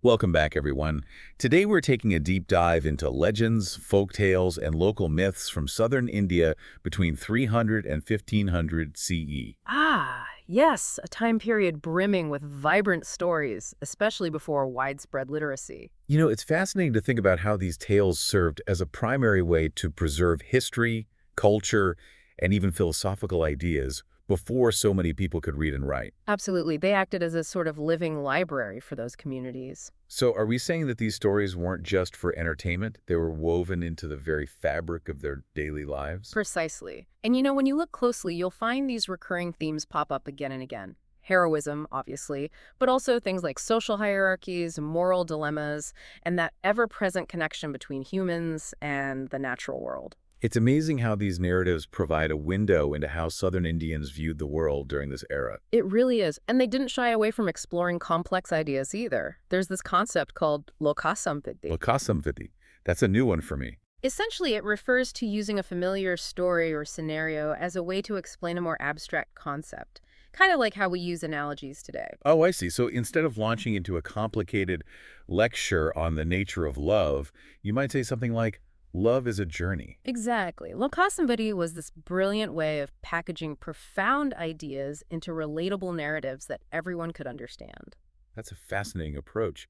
Welcome back, everyone. Today we're taking a deep dive into legends, folk tales, and local myths from southern India between 300 and 1500 CE. Ah, yes, a time period brimming with vibrant stories, especially before widespread literacy. You know, it's fascinating to think about how these tales served as a primary way to preserve history, culture, and even philosophical ideas before so many people could read and write. Absolutely, they acted as a sort of living library for those communities. So are we saying that these stories weren't just for entertainment? They were woven into the very fabric of their daily lives? Precisely. And when you look closely, you'll find these recurring themes pop up again and again. Heroism, obviously, but also things like social hierarchies, moral dilemmas, and that ever-present connection between humans and the natural world. It's amazing how these narratives provide a window into how Southern Indians viewed the world during this era. It really is. And they didn't shy away from exploring complex ideas either. There's this concept called Lokasamgraha. Lokasamgraha. That's a new one for me. Essentially, it refers to using a familiar story or scenario as a way to explain a more abstract concept, kind of like how we use analogies today. Oh, I see. So instead of launching into a complicated lecture on the nature of love, you might say something like, love is a journey. Exactly. Lokasamgraha was this brilliant way of packaging profound ideas into relatable narratives that everyone could understand. That's a fascinating approach.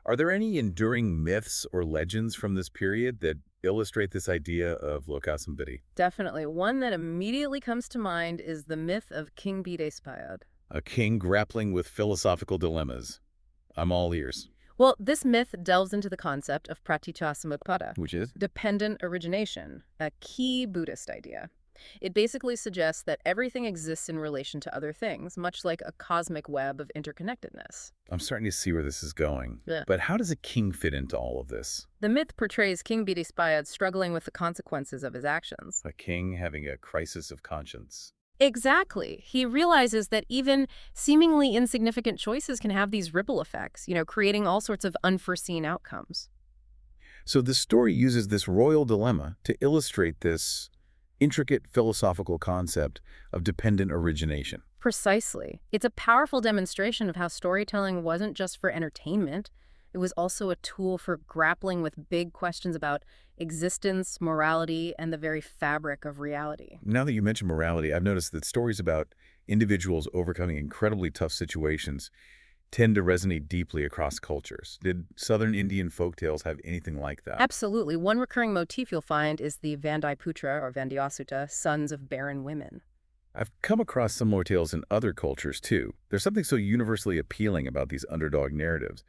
Are there any enduring myths or legends from this period that illustrate this idea of Lokasamgraha? Definitely. One that immediately comes to mind is the myth of King Bhidispid. A king grappling with philosophical dilemmas. I'm all ears. Well, this myth delves into the concept of pratityasamutpada, Which is? dependent origination, a key Buddhist idea. It basically suggests that everything exists in relation to other things, much like a cosmic web of interconnectedness. I'm starting to see where this is going. Yeah. But how does a king fit into all of this? The myth portrays King Bhidispid struggling with the consequences of his actions. A king having a crisis of conscience. Exactly. He realizes that even seemingly insignificant choices can have these ripple effects, creating all sorts of unforeseen outcomes. So the story uses this royal dilemma to illustrate this intricate philosophical concept of dependent origination. Precisely. It's a powerful demonstration of how storytelling wasn't just for entertainment. It was also a tool for grappling with big questions about existence, morality, and the very fabric of reality. Now that you mention morality, I've noticed that stories about individuals overcoming incredibly tough situations tend to resonate deeply across cultures. Did Southern Indian folktales have anything like that? Absolutely. One recurring motif you'll find is the Vandai Putra, or Vandiasuta, sons of barren women. I've come across similar tales in other cultures, too. There's something so universally appealing about these underdog narratives.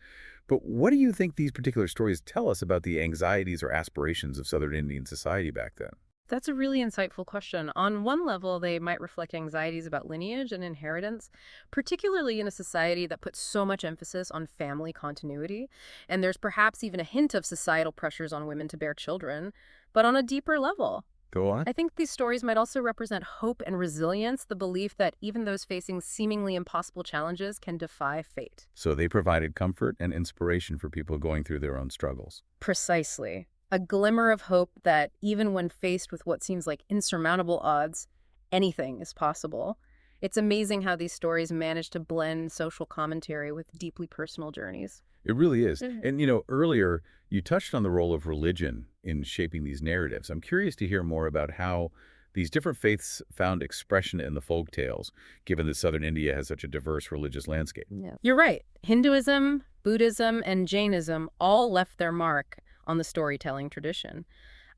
But what do you think these particular stories tell us about the anxieties or aspirations of Southern Indian society back then? That's a really insightful question. On one level, they might reflect anxieties about lineage and inheritance, particularly in a society that puts so much emphasis on family continuity. And there's perhaps even a hint of societal pressures on women to bear children. But on a deeper level, Go on. I think these stories might also represent hope and resilience, the belief that even those facing seemingly impossible challenges can defy fate. So they provided comfort and inspiration for people going through their own struggles. Precisely. A glimmer of hope that even when faced with what seems like insurmountable odds, anything is possible. It's amazing how these stories manage to blend social commentary with deeply personal journeys. It really is. Mhm. And, earlier you touched on the role of religion in shaping these narratives. I'm curious to hear more about how these different faiths found expression in the folk tales, given that Southern India has such a diverse religious landscape. Yeah. You're right. Hinduism, Buddhism, and Jainism all left their mark on the storytelling tradition.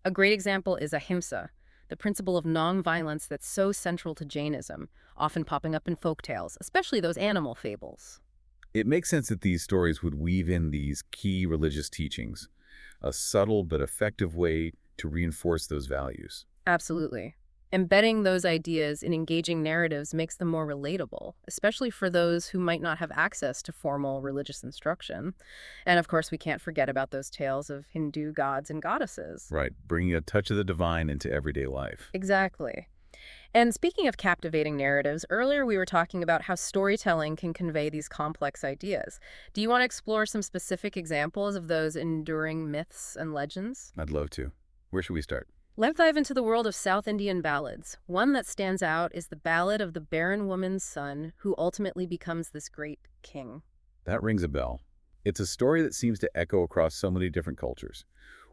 A great example is Ahimsa, the principle of nonviolence that's so central to Jainism, often popping up in folktales, especially those animal fables. It makes sense that these stories would weave in these key religious teachings, a subtle but effective way to reinforce those values. Absolutely. Embedding those ideas in engaging narratives makes them more relatable, especially for those who might not have access to formal religious instruction. And of course, we can't forget about those tales of Hindu gods and goddesses. Right, bringing a touch of the divine into everyday life. Exactly. And speaking of captivating narratives, earlier we were talking about how storytelling can convey these complex ideas. Do you want to explore some specific examples of those enduring myths and legends? I'd love to. Where should we start? Let's dive into the world of South Indian ballads. One that stands out is the ballad of the barren woman's son who ultimately becomes this great king. That rings a bell. It's a story that seems to echo across so many different cultures.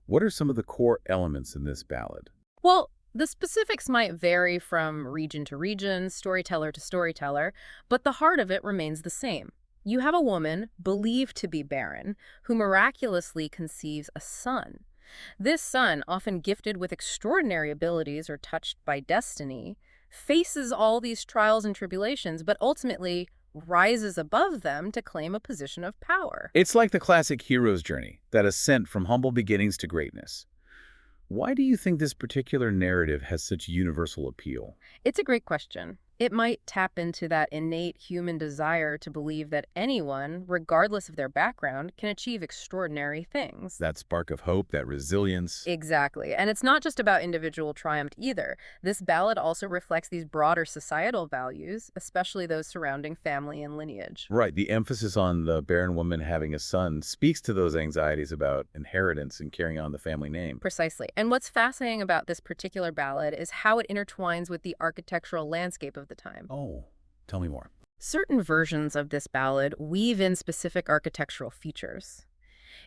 What are some of the core elements in this ballad? Well, the specifics might vary from region to region, storyteller to storyteller, but the heart of it remains the same. You have a woman, believed to be barren, who miraculously conceives a son. This son, often gifted with extraordinary abilities or touched by destiny, faces all these trials and tribulations, but ultimately rises above them to claim a position of power. It's like the classic hero's journey, that ascent from humble beginnings to greatness. Why do you think this particular narrative has such universal appeal? It's a great question. It might tap into that innate human desire to believe that anyone, regardless of their background, can achieve extraordinary things. That spark of hope, that resilience. Exactly. And it's not just about individual triumph either. This ballad also reflects these broader societal values, especially those surrounding family and lineage. Right, the emphasis on the barren woman having a son speaks to those anxieties about inheritance and carrying on the family name. Precisely. And what's fascinating about this particular ballad is how it intertwines with the architectural landscape of the time. Oh, tell me more. Certain versions of this ballad weave in specific architectural features.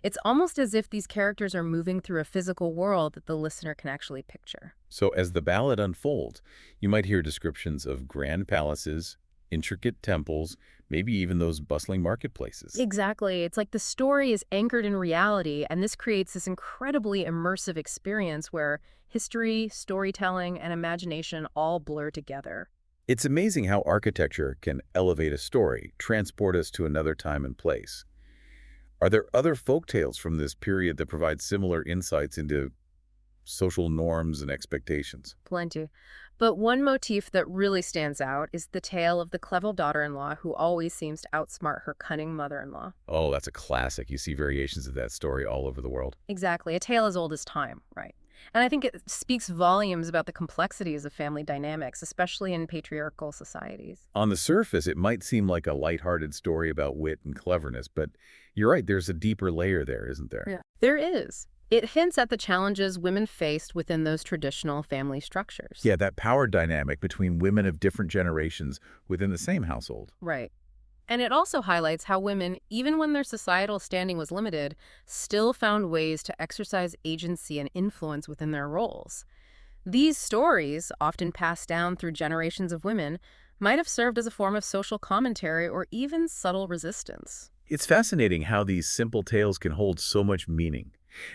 It's almost as if these characters are moving through a physical world that the listener can actually picture. So as the ballad unfolds, you might hear descriptions of grand palaces, intricate temples, maybe even those bustling marketplaces. Exactly. It's like the story is anchored in reality, and this creates this incredibly immersive experience where history, storytelling, and imagination all blur together. It's amazing how architecture can elevate a story, transport us to another time and place. Are there other folk tales from this period that provide similar insights into social norms and expectations? Plenty. But one motif that really stands out is the tale of the clever daughter-in-law who always seems to outsmart her cunning mother-in-law. Oh, that's a classic. You see variations of that story all over the world. Exactly. A tale as old as time, right? And I think it speaks volumes about the complexities of family dynamics, especially in patriarchal societies. On the surface, it might seem like a lighthearted story about wit and cleverness, but you're right, there's a deeper layer there, isn't there? Yeah. There is. It hints at the challenges women faced within those traditional family structures. Yeah, that power dynamic between women of different generations within the same household. Right. And it also highlights how women, even when their societal standing was limited, still found ways to exercise agency and influence within their roles. These stories, often passed down through generations of women, might have served as a form of social commentary or even subtle resistance. It's fascinating how these simple tales can hold so much meaning.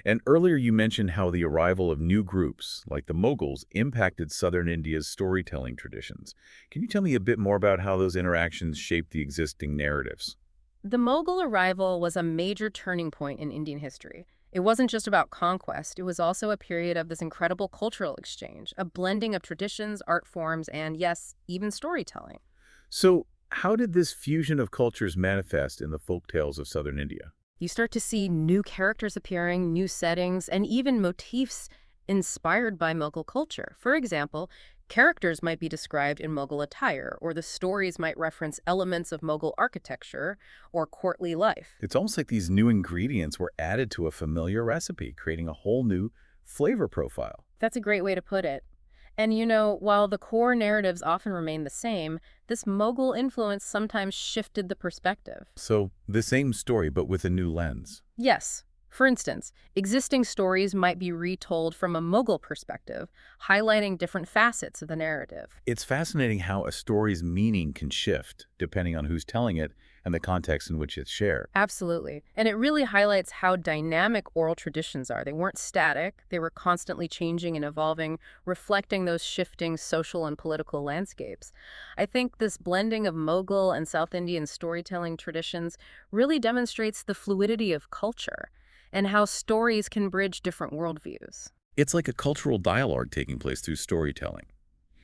And earlier you mentioned how the arrival of new groups, like the Mughals, impacted southern India's storytelling traditions. Can you tell me a bit more about how those interactions shaped the existing narratives? The Mughal arrival was a major turning point in Indian history. It wasn't just about conquest, it was also a period of this incredible cultural exchange, a blending of traditions, art forms, and yes, even storytelling. So, how did this fusion of cultures manifest in the folk tales of southern India? You start to see new characters appearing, new settings, and even motifs inspired by Mughal culture. For example, characters might be described in Mughal attire, or the stories might reference elements of Mughal architecture or courtly life. It's almost like these new ingredients were added to a familiar recipe, creating a whole new flavor profile. That's a great way to put it. And while the core narratives often remain the same, this Mughal influence sometimes shifted the perspective. So, the same story, but with a new lens. Yes. For instance, existing stories might be retold from a Mughal perspective, highlighting different facets of the narrative. It's fascinating how a story's meaning can shift depending on who's telling it and the context in which it's shared. Absolutely. And it really highlights how dynamic oral traditions are. They weren't static. They were constantly changing and evolving, reflecting those shifting social and political landscapes. I think this blending of Mughal and South Indian storytelling traditions really demonstrates the fluidity of culture and how stories can bridge different worldviews. It's like a cultural dialogue taking place through storytelling.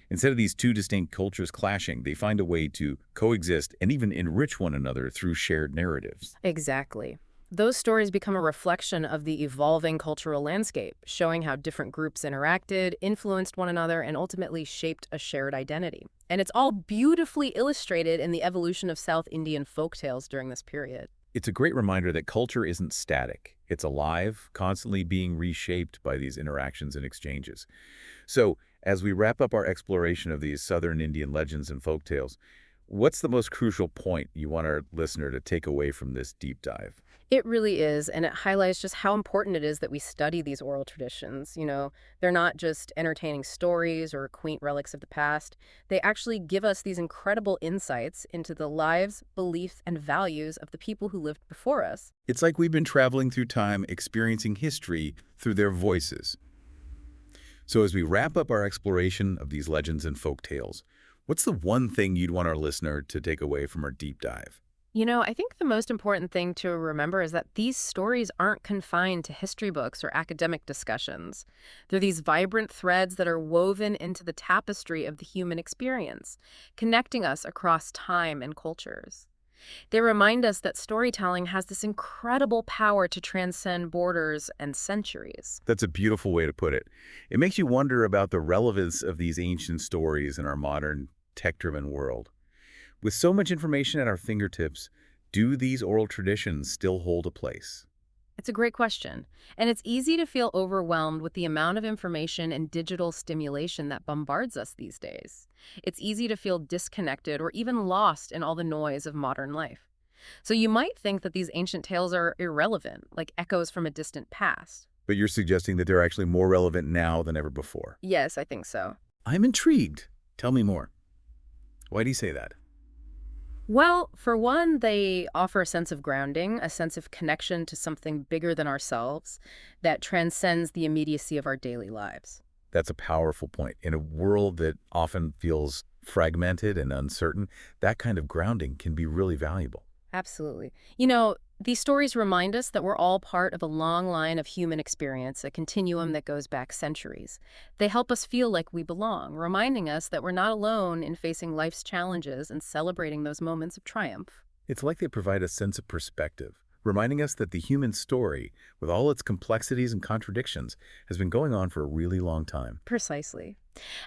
Instead of these two distinct cultures clashing, they find a way to coexist and even enrich one another through shared narratives. Exactly. Those stories become a reflection of the evolving cultural landscape, showing how different groups interacted, influenced one another, and ultimately shaped a shared identity. And it's all beautifully illustrated in the evolution of South Indian folktales during this period. It's a great reminder that culture isn't static. It's alive, constantly being reshaped by these interactions and exchanges. So, as we wrap up our exploration of these Southern Indian legends and folktales, what's the most crucial point you want our listener to take away from this deep dive? It really is, and it highlights just how important it is that we study these oral traditions. They're not just entertaining stories or quaint relics of the past. They actually give us these incredible insights into the lives, beliefs, and values of the people who lived before us. It's like we've been traveling through time, experiencing history through their voices. So as we wrap up our exploration of these legends and folk tales, what's the one thing you'd want our listener to take away from our deep dive? I think the most important thing to remember is that these stories aren't confined to history books or academic discussions. They're these vibrant threads that are woven into the tapestry of the human experience, connecting us across time and cultures. They remind us that storytelling has this incredible power to transcend borders and centuries. That's a beautiful way to put it. It makes you wonder about the relevance of these ancient stories in our modern, tech-driven world. With so much information at our fingertips, do these oral traditions still hold a place? It's a great question. And it's easy to feel overwhelmed with the amount of information and digital stimulation that bombards us these days. It's easy to feel disconnected or even lost in all the noise of modern life. So you might think that these ancient tales are irrelevant, like echoes from a distant past. But you're suggesting that they're actually more relevant now than ever before. Yes, I think so. I'm intrigued. Tell me more. Why do you say that? Well, for one, they offer a sense of grounding, a sense of connection to something bigger than ourselves that transcends the immediacy of our daily lives. That's a powerful point. In a world that often feels fragmented and uncertain, that kind of grounding can be really valuable. Absolutely. These stories remind us that we're all part of a long line of human experience, a continuum that goes back centuries. They help us feel like we belong, reminding us that we're not alone in facing life's challenges and celebrating those moments of triumph. It's like they provide a sense of perspective, reminding us that the human story, with all its complexities and contradictions, has been going on for a really long time. Precisely.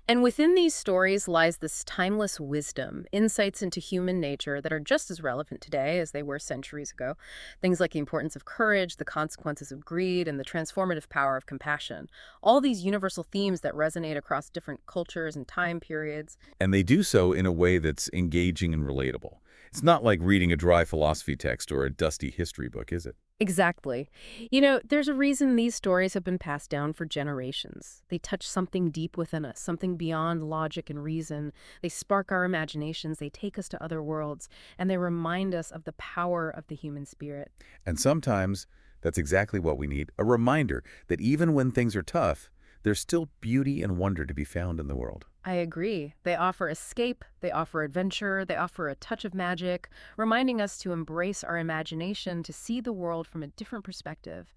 And within these stories lies this timeless wisdom, insights into human nature that are just as relevant today as they were centuries ago. Things like the importance of courage, the consequences of greed, and the transformative power of compassion. All these universal themes that resonate across different cultures and time periods. And they do so in a way that's engaging and relatable. It's not like reading a dry philosophy text or a dusty history book, is it? Exactly. There's a reason these stories have been passed down for generations. They touch something deep within us, something beyond logic and reason. They spark our imaginations, they take us to other worlds, and they remind us of the power of the human spirit. And sometimes that's exactly what we need, a reminder that even when things are tough, there's still beauty and wonder to be found in the world. I agree. They offer escape, they offer adventure, they offer a touch of magic, reminding us to embrace our imagination, to see the world from a different perspective.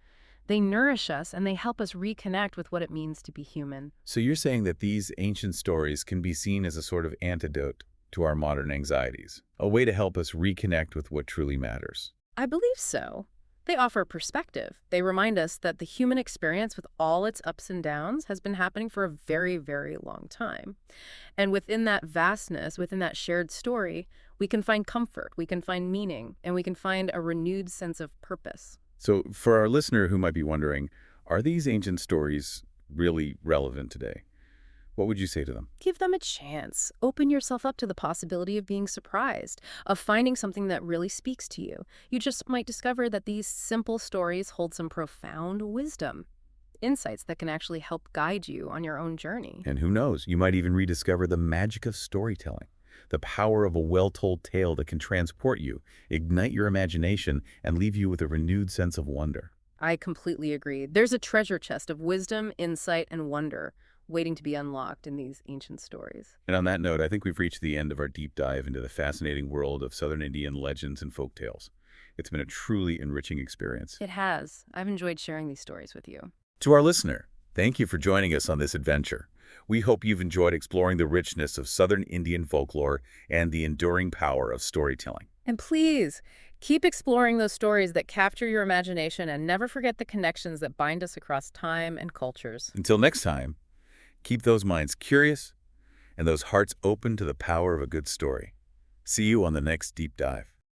They nourish us and they help us reconnect with what it means to be human. So you're saying that these ancient stories can be seen as a sort of antidote to our modern anxieties, a way to help us reconnect with what truly matters. I believe so. They offer perspective. They remind us that the human experience, with all its ups and downs, has been happening for a very, very long time. And within that vastness, within that shared story, we can find comfort, we can find meaning, and we can find a renewed sense of purpose. So for our listener who might be wondering, are these ancient stories really relevant today? What would you say to them? Give them a chance. Open yourself up to the possibility of being surprised, of finding something that really speaks to you. You just might discover that these simple stories hold some profound wisdom, insights that can actually help guide you on your own journey. And who knows, you might even rediscover the magic of storytelling, the power of a well-told tale that can transport you, ignite your imagination, and leave you with a renewed sense of wonder. I completely agree. There's a treasure chest of wisdom, insight, and wonder waiting to be unlocked in these ancient stories. And on that note, I think we've reached the end of our deep dive into the fascinating world of Southern Indian legends and folk tales. It's been a truly enriching experience. It has. I've enjoyed sharing these stories with you. To our listener, thank you for joining us on this adventure. We hope you've enjoyed exploring the richness of Southern Indian folklore and the enduring power of storytelling. And please, keep exploring those stories that capture your imagination and never forget the connections that bind us across time and cultures. Until next time, keep those minds curious and those hearts open to the power of a good story. See you on the next deep dive.